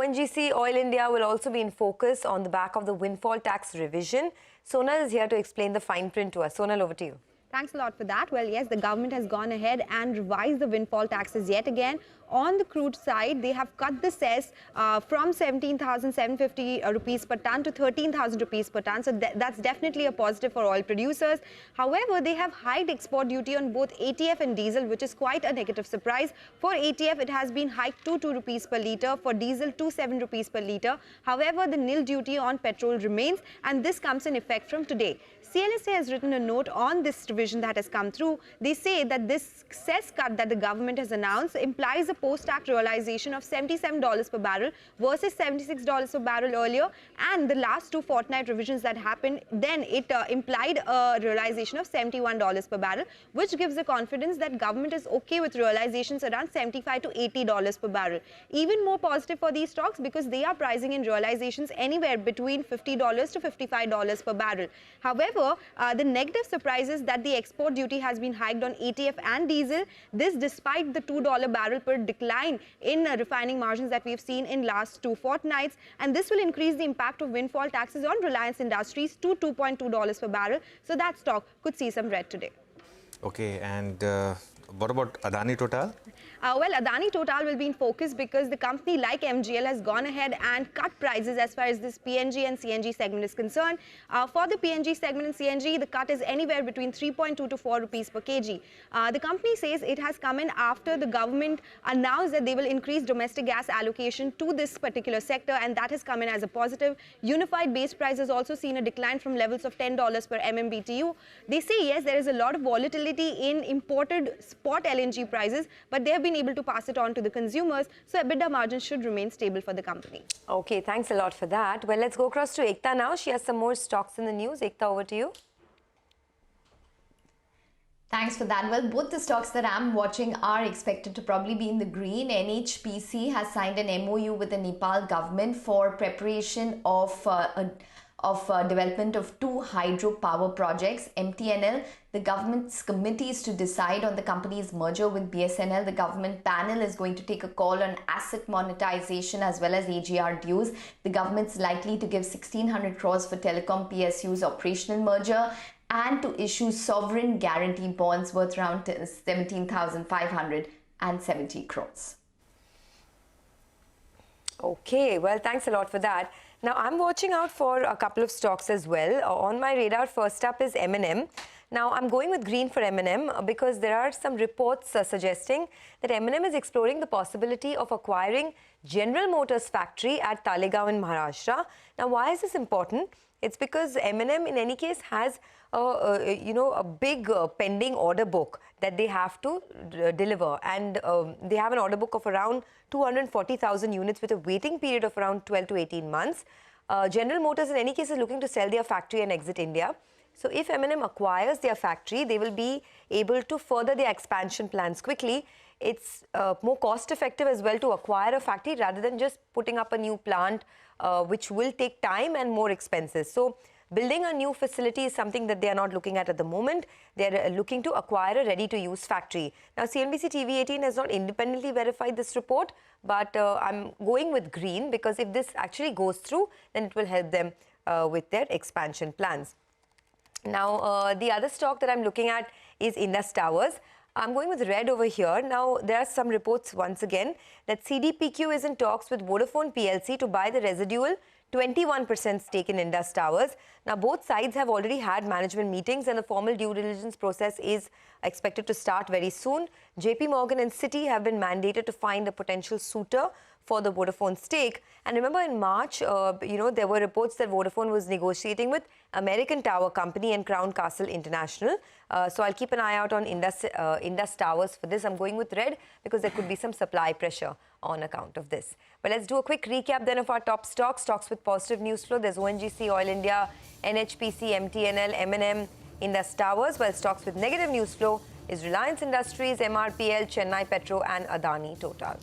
ONGC Oil India will also be in focus on the back of the windfall tax revision. Sonal is here to explain the fine print to us. Sonal, over to you. Thanks a lot for that. Well, yes, the government has gone ahead and revised the windfall taxes yet again. On the crude side, they have cut the cess from 17,750 rupees per ton to 13,000 rupees per ton. So that's definitely a positive for oil producers. However, they have hiked export duty on both ATF and diesel, which is quite a negative surprise. For ATF, it has been hiked to 2 rupees per litre. For diesel, to 7 rupees per litre. However, the nil duty on petrol remains, and this comes in effect from today. CLSA has written a note on this revision that has come through. They say that this cess cut that the government has announced implies a post-tax realization of $77 per barrel versus $76 per barrel earlier. And the last two fortnight revisions that happened, then it implied a realization of $71 per barrel, which gives the confidence that government is okay with realizations around $75 to $80 per barrel. Even more positive for these stocks because they are pricing in realizations anywhere between $50 to $55 per barrel. However, the negative surprise is that the export duty has been hiked on ATF and diesel. This despite the $2 barrel per decline in refining margins that we've seen in last two fortnights. And this will increase the impact of windfall taxes on Reliance Industries to $2.2 per barrel. So that stock could see some red today. Okay, and what about Adani Total? Well, Adani Total will be in focus because the company like MGL has gone ahead and cut prices as far as this PNG and CNG segment is concerned. For the PNG segment and CNG, the cut is anywhere between 3.2 to 4 rupees per kg. The company says it has come in after the government announced that they will increase domestic gas allocation to this particular sector, and that has come in as a positive. Unified base price has also seen a decline from levels of $10 per MMBTU. They say, yes, there is a lot of volatility in imported spot LNG prices, but they have been able to pass it on to the consumers, so EBITDA margins should remain stable for the company. Okay, thanks a lot for that. Well, let's go across to Ekta now. She has some more stocks in the news. Ekta, over to you. Thanks for that. Well, both the stocks that I'm watching are expected to probably be in the green. NHPC has signed an MOU with the Nepal government for preparation of development of 2 hydropower projects. MTNL, the government's committee is to decide on the company's merger with BSNL. The government panel is going to take a call on asset monetization as well as AGR dues. The government's likely to give 1,600 crores for telecom PSU's operational merger and to issue sovereign guarantee bonds worth around 17,570 crores. Okay, well, thanks a lot for that. Now, I'm watching out for a couple of stocks as well. On my radar, first up is M&M. Now, I'm going with green for M&M because there are some reports suggesting that M&M is exploring the possibility of acquiring General Motors factory at Talegaon in Maharashtra. Now, why is this important? It's because M&M, in any case, has a big pending order book that they have to deliver, and they have an order book of around 240,000 units with a waiting period of around 12 to 18 months. General Motors, in any case, is looking to sell their factory and exit India. So if M&M acquires their factory, they will be able to further their expansion plans quickly. It's more cost effective as well to acquire a factory rather than just putting up a new plant, which will take time and more expenses. So building a new facility is something that they are not looking at the moment. They are looking to acquire a ready-to-use factory. Now, CNBC-TV18 has not independently verified this report, but I'm going with green because if this actually goes through, then it will help them with their expansion plans. Now, the other stock that I'm looking at is Indus Towers. I'm going with red over here. Now, there are some reports once again that CDPQ is in talks with Vodafone PLC to buy the residual 21% stake in Indus Towers. Now, both sides have already had management meetings and the formal due diligence process is expected to start very soon. JP Morgan and Citi have been mandated to find a potential suitor for the Vodafone stake. And remember in March, there were reports that Vodafone was negotiating with American Tower Company and Crown Castle International. So I'll keep an eye out on Indus Towers for this. I'm going with red because there could be some supply pressure on account of this. But let's do a quick recap then of our top stocks. Stocks with positive news flow. There's ONGC, Oil India, NHPC, MTNL, M&M, Indus Towers. While stocks with negative news flow is Reliance Industries, MRPL, Chennai Petro and Adani Total.